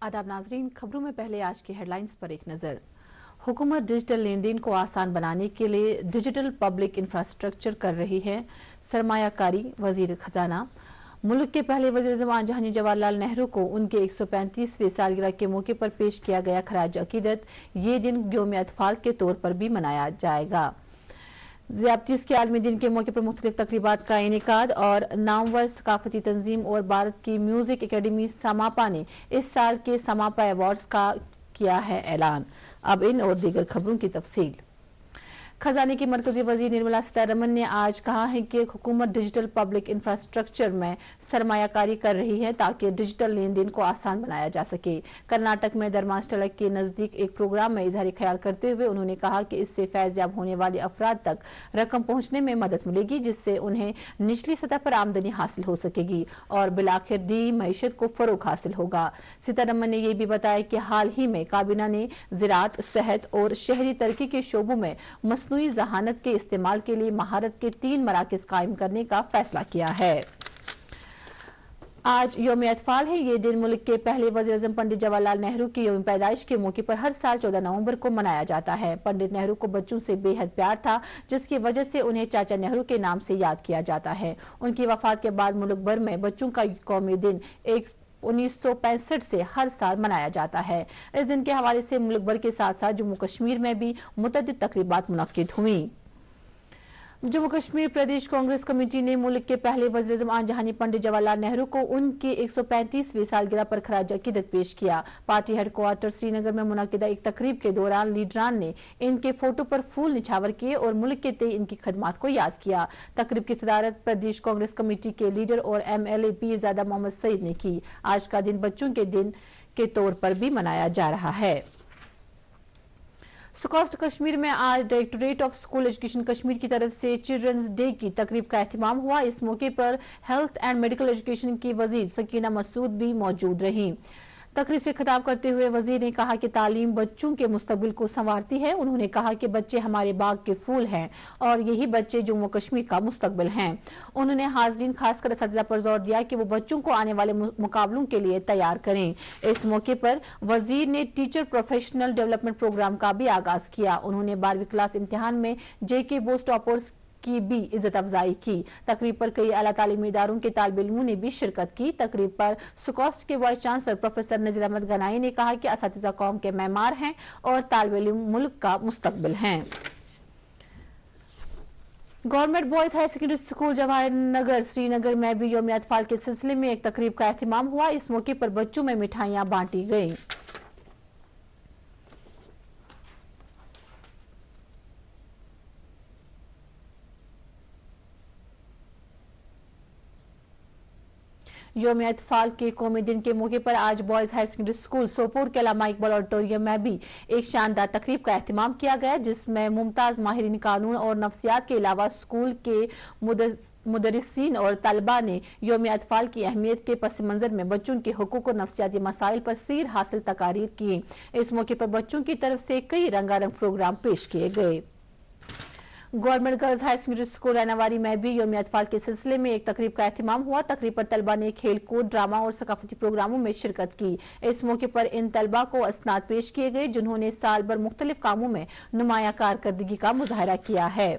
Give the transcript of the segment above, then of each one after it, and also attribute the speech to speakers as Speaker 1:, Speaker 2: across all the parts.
Speaker 1: आदाब नाजरीन, खबरों में पहले आज की हेडलाइंस पर एक नजर। हुकूमत डिजिटल लेन देन को आसान बनाने के लिए डिजिटल पब्लिक इंफ्रास्ट्रक्चर कर रही है सरमायाकारी। वजीर खजाना मुल्क के पहले वज़ीर-ए-आज़म जहांगीर जवाहरलाल नेहरू को उनके 135वें सालगिरह के मौके पर पेश किया गया खराज अकीदत। ये दिन यौम अतफाल के तौर पर भी मनाया जाएगा। ज़ियादतीज़ के आलमी दिन के मौके पर मुख्तलिफ तकरीबात का इनेकाद और नामवर सकाफती तंजीम और भारत की म्यूजिक एकेडमी समापा ने इस साल के समापा अवार्ड्स का किया है ऐलान। अब इन और दीगर खबरों की तफसील। खजाने की मरकजी वजीर निर्मला सीतारमण ने आज कहा है कि हुकूमत डिजिटल पब्लिक इंफ्रास्ट्रक्चर में सरमायाकारी कर रही है ताकि डिजिटल लेन देन को आसान बनाया जा सके। कर्नाटक में धर्मास्थल के नजदीक एक प्रोग्राम में इजहार ख्याल करते हुए उन्होंने कहा कि इससे फैज़याब होने वाले अफराद तक रकम पहुंचने में मदद मिलेगी, जिससे उन्हें निचली सतह पर आमदनी हासिल हो सकेगी और बिलाखिर दी मईशत को फरोग हासिल होगा। सीतारमण ने यह भी बताया कि हाल ही में काबीना ने ज़राअत, सेहत और शहरी तरक्की के शोबों में मसनूई ज़हानत के इस्तेमाल के लिए महारत के 3 मराकज़ कायम करने का फैसला किया है। आज यौम अतफाल है। ये दिन मुल्क के पहले वज़ीर-ए-आज़म पंडित जवाहरलाल नेहरू की यौम पैदाइश के मौके पर हर साल 14 नवंबर को मनाया जाता है। पंडित नेहरू को बच्चों से बेहद प्यार था, जिसकी वजह से उन्हें चाचा नेहरू के नाम से याद किया जाता है। उनकी वफात के बाद मुल्क भर में बच्चों का कौमी दिन 1965 से हर साल मनाया जाता है। इस दिन के हवाले से मुल्क भर के साथ साथ जम्मू कश्मीर में भी मुतअद्दिद तकरीबात मुनक्किद हुई। जम्मू कश्मीर प्रदेश कांग्रेस कमेटी ने मुल्क के पहले वज़ीर-ए-आज़म जहांगीर पंडित जवाहरलाल नेहरू को उनके 135वें सालगिरह पर खराज अकीदत पेश किया। पार्टी हेडक्वार्टर श्रीनगर में मुनक्किदा एक तकरीब के दौरान लीडरान ने इनके फोटो पर फूल निछावर किए और मुल्क के तय इनकी खदमात को याद किया। तकरीब की सदारत प्रदेश कांग्रेस कमेटी के लीडर और MLA पीरज़ादा मोहम्मद सईद ने की। आज का दिन बच्चों के दिन के तौर पर भी मनाया जा रहा है। स्कॉस्ट कश्मीर में आज directorate of school education Kashmir की तरफ से चिल्ड्रंस डे की तकरीब का एहतमाम हुआ। इस मौके पर हेल्थ एंड मेडिकल एजुकेशन की वजीर सकीना मसूद भी मौजूद रही। तकरीब से खिताब करते हुए वजीर ने कहा कि तालीम बच्चों के मुस्तकबिल को संवारती है। उन्होंने कहा कि बच्चे हमारे बाग के फूल हैं और यही बच्चे जम्मू कश्मीर का मुस्तकबिल हैं। उन्होंने हाज़रीन खासकर असातिज़ा पर जोर दिया कि वो बच्चों को आने वाले मुकाबलों के लिए तैयार करें। इस मौके पर वजीर ने टीचर प्रोफेशनल डेवलपमेंट प्रोग्राम का भी आगाज किया। उन्होंने 12वीं क्लास इम्तिहान में JK बोर्ड टॉपर्स की भी इज्जत अफजाई की। तकरीब पर कई आला तालीमी इदारों के तालिब इल्मों ने भी शिरकत की। तकरीब पर स्कॉस्ट के वाइस चांसलर प्रोफेसर नज़ीर अहमद गनाई ने कहा कि असातिज़ा कौम के मेमार हैं और तालिब इल्म मुल्क का मुस्तकबिल हैं। Government boys higher secondary school Jawahar Nagar Srinagar में भी यौम अतफाल के सिलसिले में एक तकरीब का एहतमाम हुआ। इस मौके पर बच्चों में मिठाइयां बांटी गईं। यौम अतफाल के कौमी दिन के मौके पर आज boys higher secondary school Sopore के अल्लामा इकबाल ऑडिटोरियम में भी एक शानदार तकरीब का एहतमाम किया गया, जिसमें मुमताज माहिरीन कानून और नफ्सियात के अलावा स्कूल के मुदर्रिसीन और तलबा ने यौम अतफाल की अहमियत के पस मंजर में बच्चों के हुकूक और नफ्सियाती मसाइल पर सीर हासिल तकारीर की। इस मौके पर बच्चों की तरफ से कई रंगारंग प्रोग्राम पेश किए गए। Government girls higher secondary school Rainawari में भी यौम अतफाल के सिलसिले में एक तकरीब का एहतमाम हुआ। तकरीब पर तलबा ने खेल कूद, ड्रामा और सकाफती प्रोग्रामों में शिरकत की। इस मौके पर इन तलबा को असनाद पेश किए गए जिन्होंने साल भर मुख्तलिफ कामों में नुमाया कारकर्दगी का मुजाहरा किया है।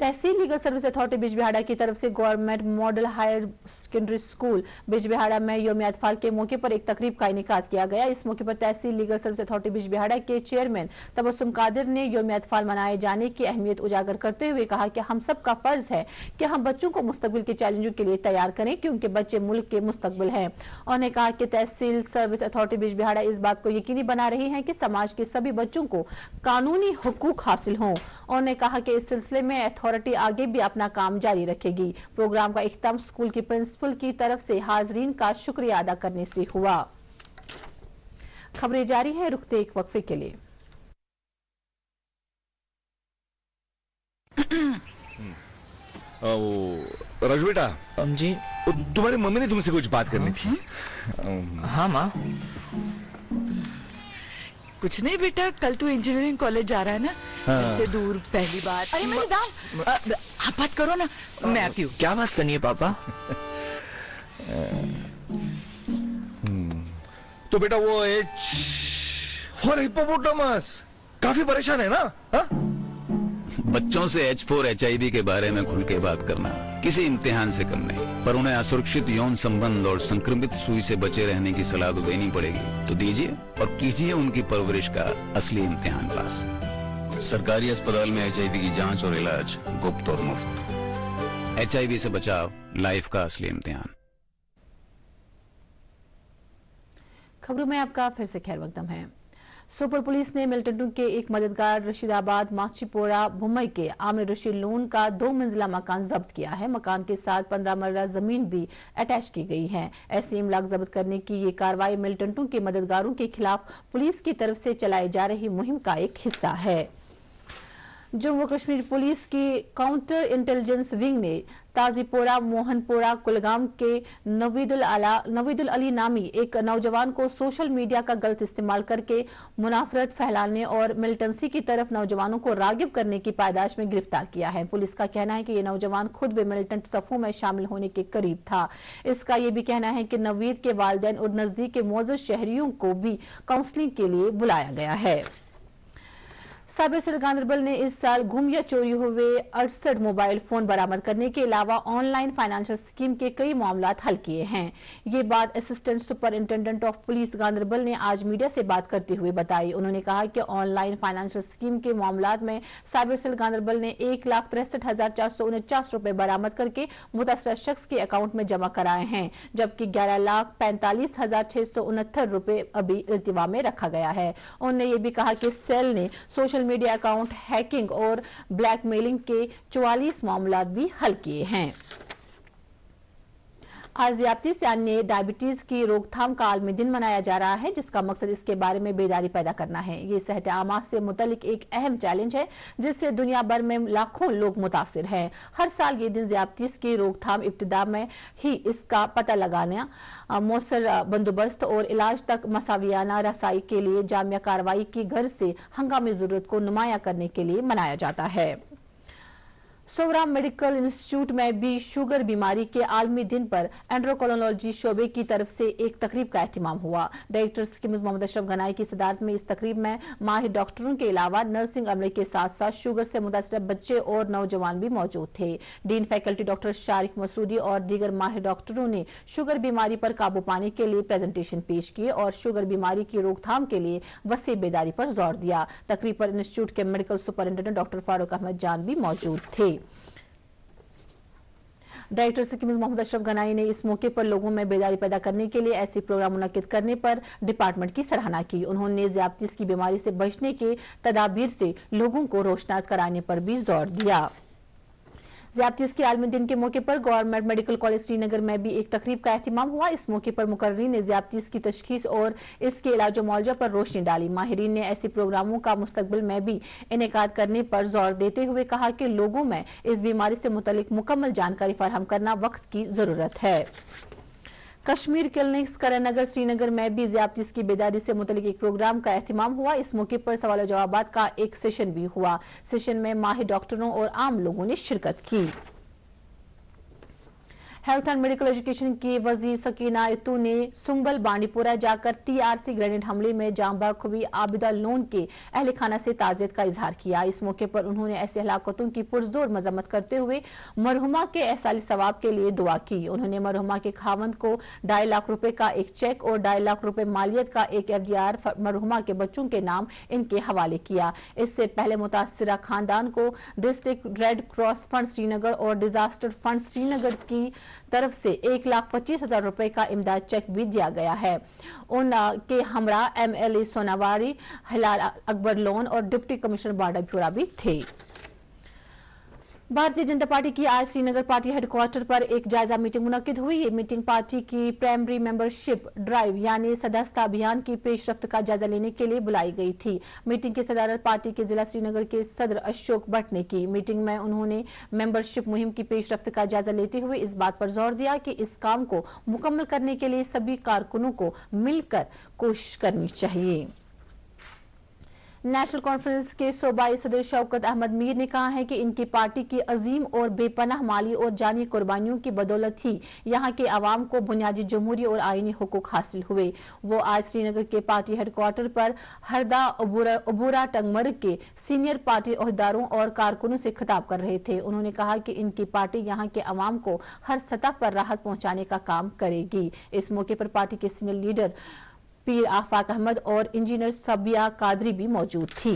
Speaker 1: Tehsil legal service authority Bijbehara की तरफ से government model higher secondary school Bijbehara में यौम अतफाल के मौके पर एक तकरीब का इनेकाद किया गया। इस मौके पर तहसील लीगल सर्विस अथॉरिटी बिजबिहाड़ा के चेयरमैन तबस्सुम कादिर ने यौम अतफाल मनाए जाने की अहमियत उजागर करते हुए कहा कि हम सब का फर्ज है कि हम बच्चों को मुस्तकबिल के चैलेंजों के लिए तैयार करें, क्योंकि बच्चे मुल्क के मुस्तकबिल हैं। उन्होंने कहा कि तहसील सर्विस अथॉरिटी बिजबिहाड़ा इस बात को यकीनी बना रही है कि समाज के सभी बच्चों को कानूनी हुकूक हासिल हों। उन्होंने कहा कि इस सिलसिले में अथॉरिटी आगे भी अपना काम जारी रखेगी। प्रोग्राम का इख्तिताम स्कूल की प्रिंसिपल की तरफ से हाजरीन का शुक्रिया अदा करने से हुआ। खबरें जारी हैं, रुकते एक वक्फे के लिए।
Speaker 2: राजू बेटा
Speaker 3: जी,
Speaker 2: तुम्हारी मम्मी ने तुमसे कुछ बात करनी थी।
Speaker 3: हाँ माँ।
Speaker 4: कुछ नहीं बेटा, कल तू इंजीनियरिंग कॉलेज जा रहा है ना, इससे दूर पहली बार। अरे मेरी दाल, आप बात करो ना, मैं आती हूँ।
Speaker 3: क्या बात करनी है पापा?
Speaker 2: तो बेटा वो और हिप्पोपोटामस काफी परेशान है ना? हा?
Speaker 5: बच्चों से H4 HIV के बारे में खुल के बात करना किसी इम्तिहान से कम नहीं, पर उन्हें असुरक्षित यौन संबंध और संक्रमित सुई से बचे रहने की सलाह तो देनी पड़ेगी। तो दीजिए और कीजिए उनकी परवरिश का असली इम्तिहान पास। सरकारी अस्पताल में HIV की जांच और इलाज गुप्त और मुफ्त। HIV से बचाव, लाइफ का असली इम्तिहान।
Speaker 1: खबरों में आपका फिर से खैर मकदम है। सुपर पुलिस ने मिल्टन के एक मददगार रशीदाबाद माछीपोरा भुमई के आमिर रशीद लोन का 2 मंजिला मकान जब्त किया है। मकान के साथ 15 मरला जमीन भी अटैच की गई है। ऐसे इमलाक जब्त करने की ये कार्रवाई मिल्टन के मददगारों के खिलाफ पुलिस की तरफ से चलाई जा रही मुहिम का एक हिस्सा है। जम्मू कश्मीर पुलिस की काउंटर इंटेलिजेंस विंग ने ताजीपोरा मोहनपोरा कुलगाम के नवीदुल अली नामी एक नौजवान को सोशल मीडिया का गलत इस्तेमाल करके मुनाफरत फैलाने और मिलिटेंसी की तरफ नौजवानों को रागिब करने की पायदाश में गिरफ्तार किया है। पुलिस का कहना है कि ये नौजवान खुद भी मिलिटेंट सफों में शामिल होने के करीब था। इसका यह भी कहना है कि नवीद के वालिदैन और नजदीक के मोअज़्ज़ज़ शहरियों को भी काउंसलिंग के लिए बुलाया गया है। साइबर सेल गांधरबल ने इस साल गुम या चोरी हुए 68 मोबाइल फोन बरामद करने के अलावा ऑनलाइन फाइनेंशियल स्कीम के कई मामलात हल किए हैं। ये बात assistant superintendent of police Ganderbal ने आज मीडिया से बात करते हुए बताई। उन्होंने कहा कि ऑनलाइन फाइनेंशियल स्कीम के मामलात में साइबर सेल गांधरबल ने 1,63,449 रुपए बरामद करके मुतासरा शख्स के अकाउंट में जमा कराए हैं, जबकि 11,45,669 रुपए अभी इल्तिवा में रखा गया है। उन्होंने ये भी कहा कि सेल ने सोशल मीडिया अकाउंट हैकिंग और ब्लैकमेलिंग के 44 मामलात भी हल किए हैं। आज ज़्यादती से अन्य डायबिटीज की रोकथाम का आलमी दिन मनाया जा रहा है, जिसका मकसद इसके बारे में बेदारी पैदा करना है। ये सेहत आमा से मुतल्लिक एक अहम चैलेंज है जिससे दुनिया भर में लाखों लोग मुतासिर हैं। हर साल ये दिन ज़्यादतीज की रोकथाम इब्तिदा में ही इसका पता लगाना, मौसर बंदोबस्त और इलाज तक मसावियाना रसाई के लिए जामिया कार्रवाई की गर्ज से हंगामी जरूरत को नुमाया करने के लिए मनाया जाता है। सोवराम मेडिकल इंस्टीट्यूट में भी शुगर बीमारी के आलमी दिन पर एंड्रोकोलोजी शोबे की तरफ से एक तकरीब का एहतमाम हुआ। डायरेक्टर स्कीम्स मोहम्मद अशरफ गनाई की सदारत में इस तकरीब में माहिर डॉक्टरों के अलावा नर्सिंग अमले के साथ साथ शुगर से मुतासर बच्चे और नौजवान भी मौजूद थे। Dean faculty doctor Shariq Masoodi और दीगर माहिर डॉक्टरों ने शुगर बीमारी पर काबू पाने के लिए प्रेजेंटेशन पेश किए और शुगर बीमारी की रोकथाम के लिए वसी बेदारी पर जोर दिया। तकरीब पर इंस्टीट्यूट के medical superintendent doctor Farooq Ahmad Jan भी मौजूद थे। डायरेक्टर स्कीम्स मोहम्मद अशरफ गनाई ने इस मौके पर लोगों में बेदारी पैदा करने के लिए ऐसे प्रोग्राम मुनक्किद करने पर डिपार्टमेंट की सराहना की। उन्होंने ज़्यादतीज़ की बीमारी से बचने के तदाबीर से लोगों को रोशनास कराने पर भी जोर दिया। ज़्यादतीज़ के आलमी दिन के मौके पर गवर्नमेंट मेडिकल कॉलेज श्रीनगर में भी एक तकरीब का एहतमाम हुआ। इस मौके पर मुकर्रीन ने ज़्यादतीज़ की तशखीस और इसके इलाज मुआवजा पर रोशनी डाली। माहिरीन ने ऐसे प्रोग्रामों का मुस्तकबिल में भी इनेकाद करने पर जोर देते हुए कहा कि लोगों में इस बीमारी से मुतल्लिक मुकम्मल जानकारी फराहम करना वक्त की जरूरत है। कश्मीर क्लिनिक्स करणनगर श्रीनगर में भी ज़्यादतीज़ की बेदारी से मुतल्लिक एक प्रोग्राम का एहतमाम हुआ। इस मौके पर सवाल जवाबात का एक सेशन भी हुआ। सेशन में माहिर डॉक्टरों और आम लोगों ने शिरकत की। हेल्थ एंड मेडिकल एजुकेशन की वजीर सकीना इतू ने सुंबल बांडीपुरा जाकर टीआरसी ग्रेनेड हमले में जांबाग हुई आबिदा लोन के अहल खाना से ताज़ियत का इजहार किया। इस मौके पर उन्होंने ऐसी हलाकतों की पुरजोर मजम्मत करते हुए मरहुमा के एहसाली सवाब के लिए दुआ की। उन्होंने मरहुमा के खावंद को 2.5 लाख रुपए का एक चेक और 2.5 लाख रुपए मालियत का एक एफडीआर मरहुमा के बच्चों के नाम इनके हवाले किया। इससे पहले मुतासिरा खानदान को district red cross fund Srinagar और डिजास्टर फंड श्रीनगर की तरफ से 1,25,000 रुपए का इमदाद चेक भी दिया गया है। उनके हमरा एमएलए सोनावारी, हिलाल अकबर लोन और डिप्टी कमिश्नर बांडीपुरा भी थे। भारतीय जनता पार्टी की आज श्रीनगर पार्टी हेडक्वार्टर पर एक जायजा मीटिंग मुनक्किद हुई। ये मीटिंग पार्टी की प्राइमरी मेंबरशिप ड्राइव यानी सदस्यता अभियान की पेशरफ्त का जायजा लेने के लिए बुलाई गई थी। मीटिंग की सदारत पार्टी के जिला श्रीनगर के सदर अशोक भट्ट ने की। मीटिंग में उन्होंने मेंबरशिप मुहिम की पेशरफ्त का जायजा लेते हुए इस बात पर जोर दिया कि इस काम को मुकम्मल करने के लिए सभी कारकुनों को मिलकर कोशिश करनी चाहिए। नेशनल कॉन्फ्रेंस के सूबाई सदर शौकत अहमद मीर ने कहा है कि इनकी पार्टी की अजीम और बेपनाह माली और जानी कुर्बानियों की बदौलत ही यहां के अवाम को बुनियादी जमहूरी और आईनी हुकूक हासिल हुए। वो आज श्रीनगर के पार्टी हेडक्वार्टर पर हरदा अबूरा टंगमर्ग के सीनियर पार्टी ओहदेदारों और कारकुनों से खिताब कर रहे थे। उन्होंने कहा कि इनकी पार्टी यहां के अवाम को हर सतह पर राहत पहुंचाने का काम करेगी। इस मौके पर पार्टी के सीनियर लीडर पीर आफाक अहमद और इंजीनियर सबिया कादरी भी मौजूद थी।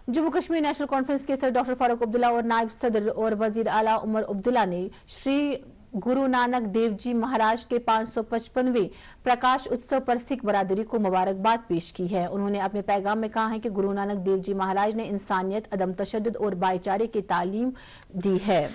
Speaker 1: जम्मू कश्मीर नेशनल कॉन्फ्रेंस के सदर डॉक्टर फारूक अब्दुल्ला और नायब सदर और वजीर आला उमर अब्दुल्ला ने श्री गुरु नानक देव जी महाराज के 555वें प्रकाश उत्सव पर सिख बरादरी को मुबारकबाद पेश की है। उन्होंने अपने पैगाम में कहा है कि गुरु नानक देव जी महाराज ने इंसानियत, अदम तशद्दुद और भाईचारे की तालीम दी है।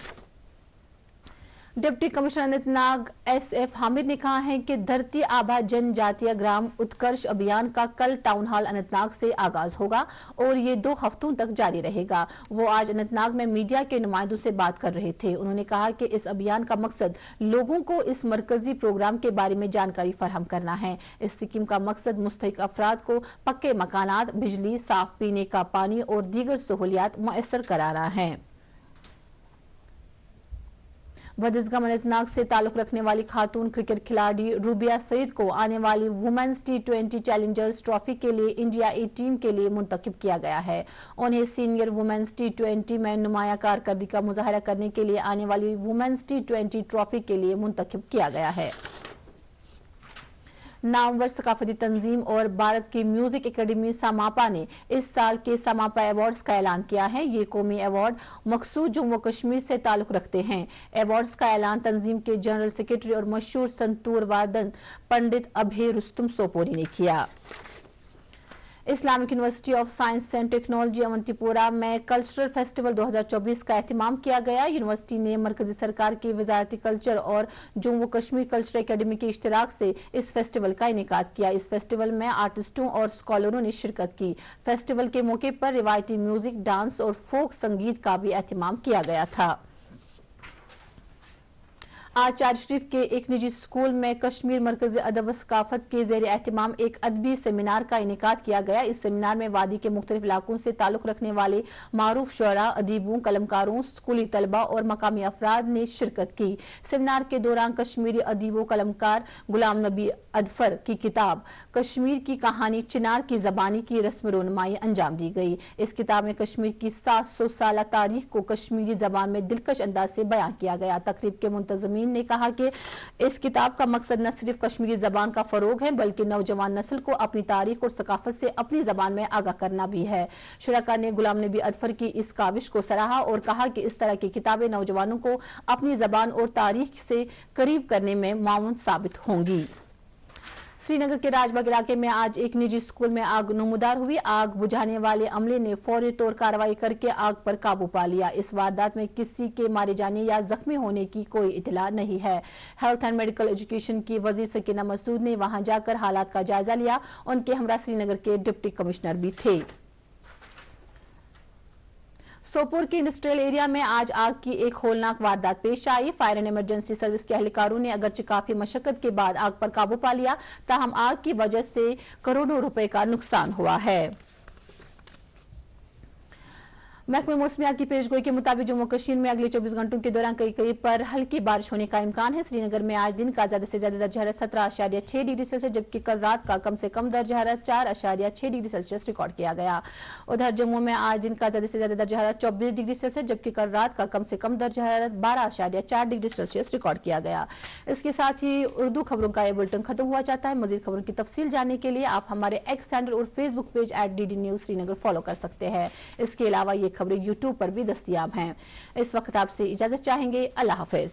Speaker 1: Deputy commissioner Anantnag SF Hamid ने कहा है कि धरती आबा जनजातीय ग्राम उत्कर्ष अभियान का कल टाउन हॉल अनंतनाग से आगाज होगा और ये 2 हफ्तों तक जारी रहेगा। वो आज अनंतनाग में मीडिया के नुमाइंदों से बात कर रहे थे। उन्होंने कहा कि इस अभियान का मकसद लोगों को इस मरकजी प्रोग्राम के बारे में जानकारी फराहम करना है। इस स्कीम का मकसद मुस्तहिक अफराद को पक्के मकानात, बिजली, साफ पीने का पानी और दीगर सहूलियात मुयस्सर कराना है। बदिसगम अनंतनाग से ताल्लुक रखने वाली खातून क्रिकेट खिलाड़ी रूबिया सईद को आने वाली वुमेन्स T20 चैलेंजर्स ट्रॉफी के लिए इंडिया A टीम के लिए मुंतखब किया गया है। उन्हें सीनियर वुमेन्स T20 में नुमाया कारकर्दगी का मुजाहरा करने के लिए आने वाली वुमेन्स T20 ट्रॉफी के लिए मुंतखब किया गया है। नामवर सकाफती तंजीम और भारत की म्यूजिक एकेडमी समापा ने इस साल के समापा अवार्ड्स का ऐलान किया है। ये कौमी अवार्ड मखसूस जम्मू कश्मीर से ताल्लुक रखते हैं। अवार्ड्स का ऐलान तंजीम के जनरल सेक्रेटरी और मशहूर संतूर वादन पंडित अभय रुस्तुम सोपोरी ने किया। Islamic university of science and technology Awantipora में कल्चरल फेस्टिवल 2024 का एहतमाम किया गया। यूनिवर्सिटी ने मरकजी सरकार की वजारती कल्चर और जम्मू कश्मीर कल्चरल एकेडमी के इश्तिराक से इस फेस्टिवल का इनेकाद किया। इस फेस्टिवल में आर्टिस्टों और स्कॉलरों ने शिरकत की। फेस्टिवल के मौके पर रिवायती म्यूजिक, डांस और फोक संगीत का भी एहतमाम किया गया था। आज चार शरीफ के एक निजी स्कूल में कश्मीर मरकजी अदब व सकाफत के ज़ेर एहतमाम एक अदबी सेमिनार का इनेकाद किया गया। इस सेमिनार में वादी के मुख्तलिफ इलाकों से ताल्लुक रखने वाले मारूफ शुअरा, अदीबों, कलमकारों, स्कूली तलबा और मकामी अफराद ने शिरकत की। सेमिनार के दौरान कश्मीरी अदीबो कलमकार गुलाम नबी अदफर की किताब कश्मीर की कहानी चिनार की जबानी की रस्म रोनुमाई अंजाम दी गई। इस किताब में कश्मीर की 700 साल तारीख को कश्मीरी जबान में दिलकश अंदाज से बयां किया गया। तकरीब के मुंतजमीन ने कहा कि इस किताब का मकसद न सिर्फ कश्मीरी जबान का फरोग है बल्कि नौजवान नस्ल को अपनी तारीख और सकाफत से अपनी जबान में आगाह करना भी है। शुरका ने गुलाम नबी अदफर की इस काविश को सराहा और कहा कि इस तरह की किताबें नौजवानों को अपनी जबान और तारीख से करीब करने में माउन साबित होंगी। श्रीनगर के राजबाग इलाके में आज एक निजी स्कूल में आग नमूदार हुई। आग बुझाने वाले अमले ने फौरी तौर कार्रवाई करके आग पर काबू पा लिया। इस वारदात में किसी के मारे जाने या जख्मी होने की कोई इतला नहीं है। हेल्थ एंड मेडिकल एजुकेशन की वजीर सकीना मसूद ने वहां जाकर हालात का जायजा लिया। उनके हमरा श्रीनगर के डिप्टी कमिश्नर भी थे। सोपोर के इंडस्ट्रियल एरिया में आज आग की एक होलनाक वारदात पेश आई। फायर एंड इमरजेंसी सर्विस के एहलकारों ने अगरचे काफी मशक्कत के बाद आग पर काबू पा लिया, ताहम आग की वजह से करोड़ों रुपए का नुकसान हुआ है। महकमे मौसमियात की पेशगोई के मुताबिक जम्मू कश्मीर में अगले 24 घंटों के दौरान कई कई पर हल्की बारिश होने का इम्कान है। श्रीनगर में आज दिन का ज्यादा से ज्यादा दर्जा हरारत 17.6 डिग्री सेल्सियस जबकि कल रात का कम से कम दर्जा हरारत 4.6 डिग्री सेल्सियस रिकॉर्ड किया गया। उधर जम्मू में आज दिन का ज्यादा से ज्यादा दर्जा हरारत 24 डिग्री सेल्सियस जबकि कल रात का कम से कम दर्जा हरारत 12.4 डिग्री सेल्सियस रिकॉर्ड किया गया। इसके साथ ही उर्दू खबरों का यह बुलेटिन खत्म हुआ चाहता है। मजीद खबरों की तफसील जानने के लिए आप हमारे एक्स हैंडल और Facebook page @DD news Srinagar follow कर सकते हैं। इसके अलावा ये खबरें यूट्यूब पर भी दस्तयाब हैं। इस वक्त आपसे इजाजत चाहेंगे। अल्लाह हाफिज।